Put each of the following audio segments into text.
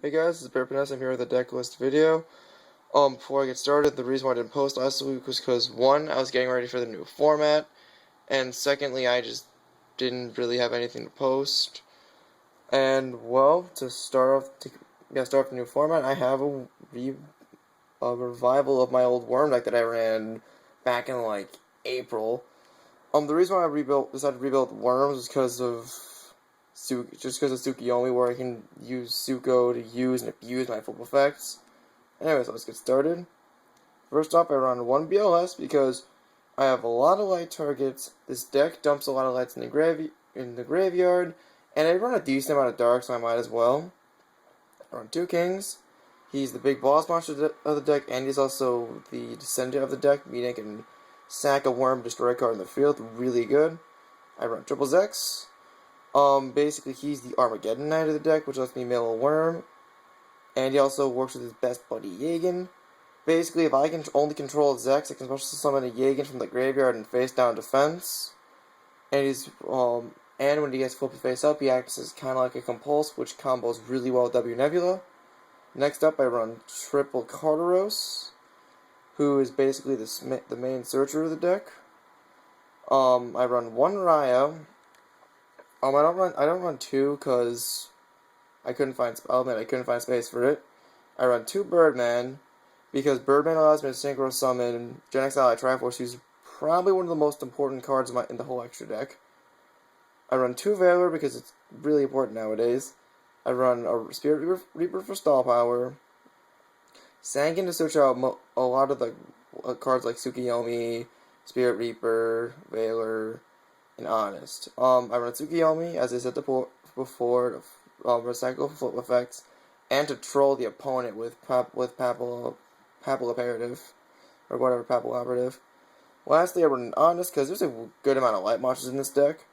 Hey guys, this is Bear Paness. I'm here with a deck list video. Before I get started, the reason why I didn't post last week was because, one, I was getting ready for the new format, and secondly, I just didn't really have anything to post. And, well, to start off the new format, I have a revival of my old Worm deck that I ran back in, like, April. The reason why I decided to rebuild Worms was because of Tsukiyomi, where I can use Suko to use and abuse my full effects. Anyways, let's get started. First off, I run 1 BLS because I have a lot of light targets. This deck dumps a lot of lights in the graveyard, and I run a decent amount of dark, so I might as well. I run 2 Kings. He's the big boss monster of the deck, and he's also the descendant of the deck, meaning I can sack a Worm, destroy a card in the field. Really good. I run triple Zex. Basically, he's the Armageddon Knight of the deck, which lets me mill a Worm. And he also works with his best buddy, Yugioh. Basically, if I can only control Zex, I can special summon a Yugioh from the graveyard and face down defense. And and when he gets flipped face up, he acts as kind of like a compulse, which combos really well with W Nebula. Next up, I run triple Carteros, who is basically the main searcher of the deck. I run 1 Raya. I don't run 2 because I couldn't find space for it. I run 2 Birdman because Birdman allows me to synchro summon Gen X Ally Triforce, who's probably one of the most important cards in the whole extra deck. I run 2 Valor because it's really important nowadays. I run a Spirit Reaper for stall power. Sankin to search out a lot of the cards like Tsukiyomi, Spirit Reaper, Valor, and Honest. I run Tsukiyomi, as I said before, to recycle flip effects, and to troll the opponent with Papal Imperative, or whatever, Papal Operative. Lastly, I run Honest, because there's a good amount of light monsters in this deck.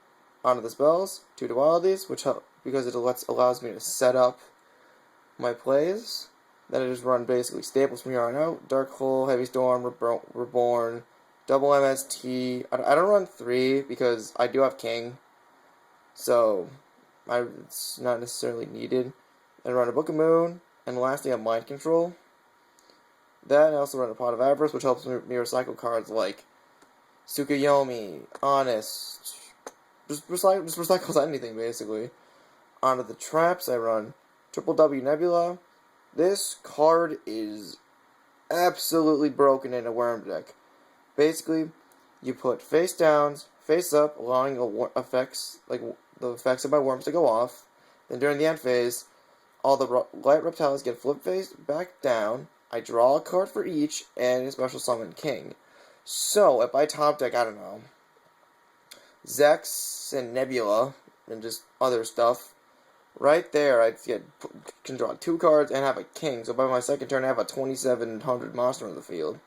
Onto the spells, 2 dualities, which help because it allows me to set up my plays. Then I just run basically staples from here on out: Dark Hole, Heavy Storm, Reborn, double MST. I don't run 3 because I do have King, so it's not necessarily needed. I run a Book of Moon, and lastly, a Mind Control. Then I also run a Pot of Avarice, which helps me recycle cards like Tsukiyomi, Honest. Just recycles anything, basically. Onto the traps, I run triple W Nebula. This card is absolutely broken in a Worm deck. Basically, you put face downs, face up, allowing the effects of my worms to go off. Then during the end phase, all the light reptiles get flipped face back down. I draw a card for each, and a special summon King. So, if I top deck, I don't know, Zex and Nebula, and just other stuff, right there I can draw 2 cards and have a King. So by my second turn, I have a 2700 monster on the field.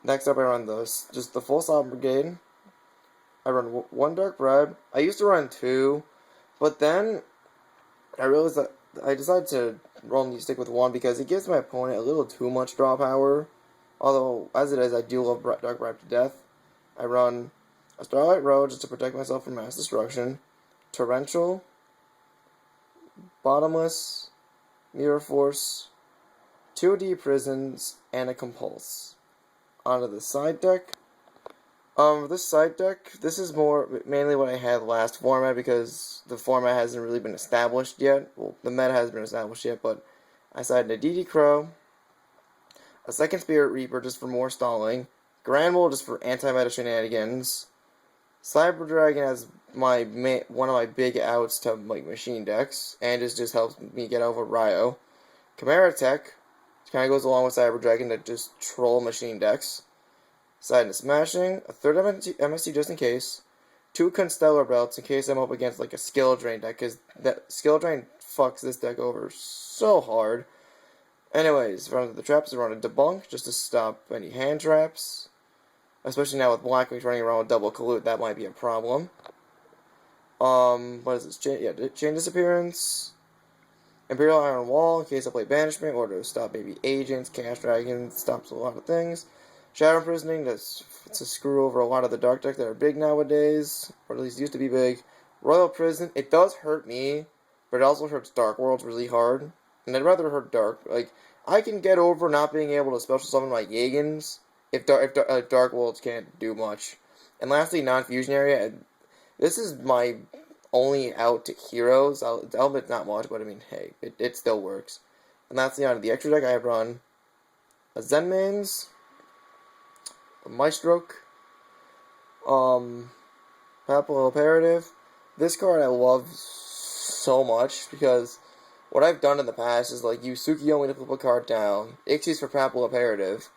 Next up, I run just the full Sovereign Brigade. I run 1 Dark Bribe. I used to run 2, but then I realized that I decided to only stick with 1 because it gives my opponent a little too much draw power. Although, as it is, I do love Dark Bribe to death. I run a Starlight Road just to protect myself from mass destruction, Torrential, Bottomless, Mirror Force, 2 Deep Prisons, and a Compulse. Onto the side deck. This side deck, this is mainly what I had last format because the format hasn't really been established yet. Well, the meta hasn't been established yet, but I sided a DD Crow, a second Spirit Reaper just for more stalling, Granville just for anti-meta shenanigans, Cyber Dragon as one of my big outs to like machine decks, and it just helps me get over Ryo. Chimera Tech, which kind of goes along with Cyber Dragon to just troll machine decks. Side and Smashing, a 3rd MST just in case, 2 Constellar Belts in case I'm up against like a Skill Drain deck, because that Skill Drain fucks this deck over so hard. Anyways, from the traps, I run a Debunk just to stop any hand traps. Especially now with Blackwings running around with double Collude, that might be a problem. What is this? Chain Disappearance. Imperial Iron Wall in case I play Banishment, or to stop maybe Agents, Cash Dragons, stops a lot of things. Shadow Imprisoning to screw over a lot of the dark decks that are big nowadays, or at least used to be big. Royal Prison, it does hurt me, but it also hurts Dark Worlds really hard. And I'd rather hurt Dark. Like, I can get over not being able to special summon my Yagans if Dark Worlds can't do much. And lastly, non-fusion area. This is my only out to heroes. I'll admit not much, but I mean, hey, it still works. And lastly, on the extra deck, I have run a Zenmains, a Maestroke, Papal Imperative. This card I love so much because what I've done in the past is like use Yugioh to flip a card down, Ixies for Papal Imperative,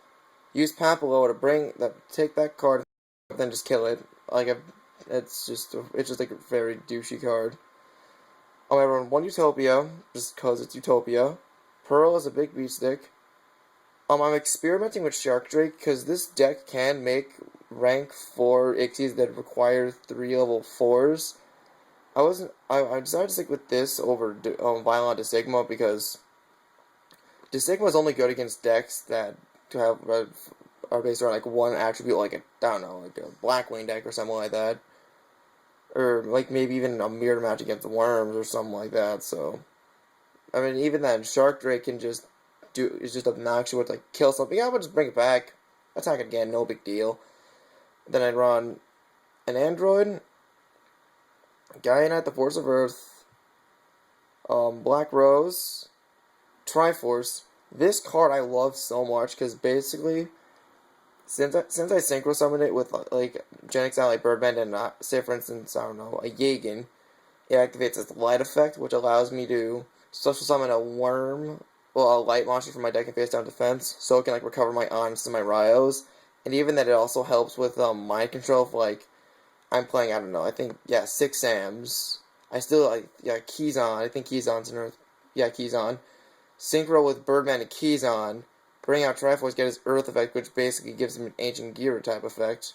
use Papalo to take that card, then just kill it. It's just like a very douchey card. I run one Utopia just because it's Utopia. Pearl is a big beat stick. I'm experimenting with Shark Drake because this deck can make rank 4 Ixies that require 3 level 4s. I decided to stick with this over Violent Sigma because Sigma is only good against decks that are based around like one attribute, like I don't know, like a Blackwing deck or something like that, or like maybe even a mirror match against the Worms or something like that. So, I mean, even then, Shark Drake can just is just obnoxious with like kill something. I would just bring it back, attack it again, no big deal. Then I'd run an Android, Gaia Knight, the Force of Earth, Black Rose, Triforce. This card I love so much because basically, since I synchro summon it with like Genix Ally Birdman and say for instance, I don't know, a Yagan, it activates its light effect, which allows me to special summon a worm, well, a light monster from my deck and face down defense, so it can like recover my Ons and my Ryos. And even that it also helps with mind control if like I'm playing, I don't know, I think, yeah, 6 Sams. I still, like, yeah, Keyzon. I think Keyzon's an Earth. Yeah, Keyzon. Synchro with Birdman and Keyzon. Bring out Triforce, get his Earth effect, which basically gives him an Ancient Gear type effect.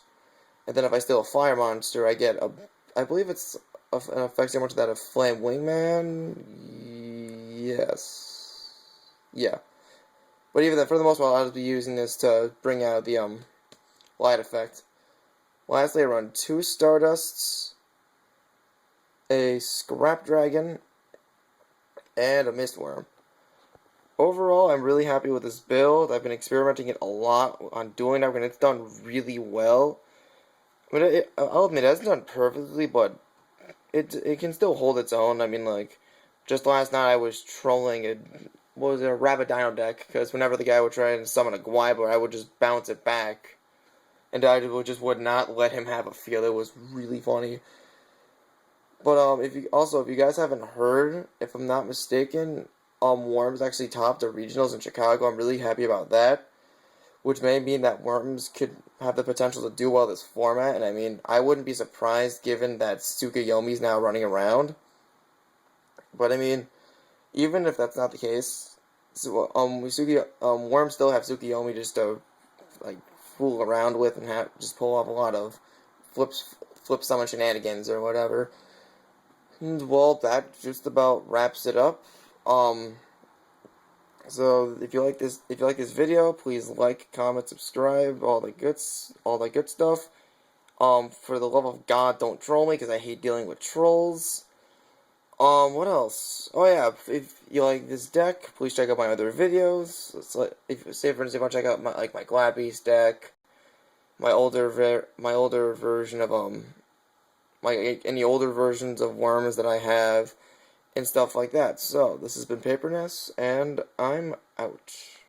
And then if I steal a Fire monster, I get I believe it's an effect similar to that of Flame Wingman. Yes. Yeah. But even then, for the most part, I'll just be using this to bring out the, light effect. Lastly, I run 2 Stardusts, a Scrap Dragon, and a Mistworm. Overall, I'm really happy with this build. I've been experimenting it a lot on doing that, and it's done really well. I mean, I'll admit, it hasn't done perfectly, but it can still hold its own. I mean, like, just last night I was trolling a Rabidino deck, because whenever the guy would try and summon a Gwyber, I would just bounce it back. And I just would not let him have a field. It was really funny. But if you guys haven't heard, if I'm not mistaken, Worms actually topped the regionals in Chicago. I'm really happy about that, which may mean that Worms could have the potential to do well this format. And I mean, I wouldn't be surprised given that Tsukuyomi's now running around. But I mean, even if that's not the case, so, Worms still have Tsukuyomi just to like fool around with and just pull off a lot of flip summon shenanigans or whatever. And, well, that just about wraps it up. So if you like this video, please like, comment, subscribe, all that good stuff. For the love of God, don't troll me because I hate dealing with trolls. What else? Oh yeah, if you like this deck, please check out my other videos. If for instance, you want to check out my Glad Beast deck, my older version of any older versions of Worms that I have, and stuff like that. So this has been Paperness, and I'm out.